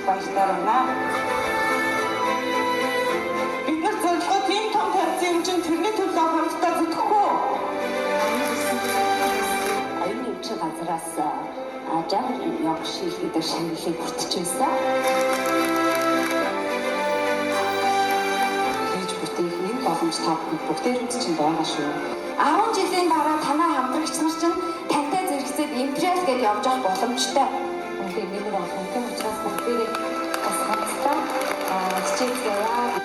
баяртай байна. Бид нар зөвхөн тийм том тавьсан юм чинь тэрний төлөө хамтдаа зүтгэхгүй. Аюуны өвчин газраас ажаар явах шийдвэр шагналыг бүртжүүлсэн. Хийж бүтээх энэ боломж та бүгдээрээ чинь байгаа шүү. 10 жилийн дараа танай хамтрагч нар чинь тантай зэрэгцээд импрес гэж явж явах боломжтой. Үнэхээр нэмэр олон юм учраас бүгдээрээ бас хамтдаа хичээлээ